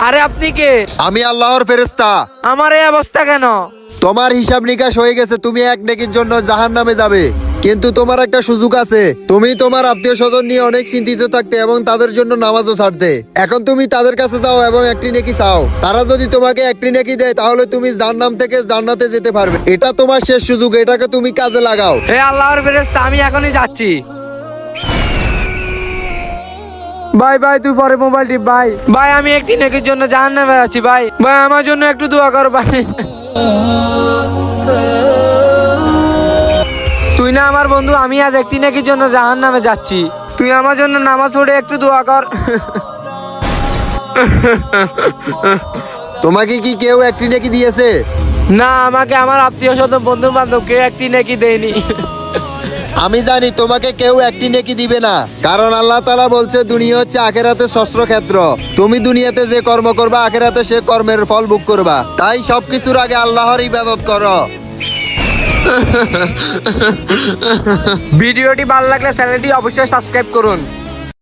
আরে আপনি কে? আমি আল্লাহর ফেরেশতা। আমার এই অবস্থা কেন? তোমার হিসাব নিকাশ হয়ে গেছে, তুমি এক নেকির জন্য জাহান্নামে যাবে। কিন্তু তোমার একটা সুযোগ আছে, তুমি তোমার আত্মীয় স্বজন নিয়ে অনেক চিন্তিত থাকতে এবং তাদের জন্য নামাজও ছাড়তে। এখন তুমি তাদের কাছে যাও এবং একটি নেকি চাও। তারা যদি তোমাকে একটি নেকি দেয় তাহলে তুমি জাহান্নাম থেকে জান্নাতে যেতে পারবে। এটা তোমার শেষ সুযোগ, এটাকে তুমি কাজে লাগাও। হে আল্লাহর ফেরেশতা, আমি এখনই যাচ্ছি। ভাই ভাই তুই পরে মোবাইল টিপ ভাই। ভাই আমি একটি নেকির জন্য জাহান্নামে যাচ্ছি ভাই। ভাই আমার জন্য একটু দোয়া কর ভাই। তুই না আমার বন্ধু, আমি আজ একটি নেকির জন্য জাহান্নামে যাচ্ছি। তুই আমার জন্য নামাজ পড়ে একটু দোয়া কর। তোমাকে কি কেউ একটি নেকি দিয়েছে? না, আমাকে আমার আত্মীয় স্বজন বন্ধু বান্ধব কেউ একটি নেকি দেয়নি। আমি জানি তোমাকে কেউ একটি নেকি দিবে না, কারণ আল্লাহ তাআলা বলছে দুনিয়া হচ্ছে আখিরাতের শস্ত্র ক্ষেত্র। তুমি দুনিয়াতে যে কর্ম করবা আখিরাতে সে কর্মের ফল ভোগ করবা। তাই সবকিছুর আগে আল্লাহর ইবাদত করো। ভিডিওটি ভালো লাগলে চ্যানেলটি অবশ্যই সাবস্ক্রাইব করুন।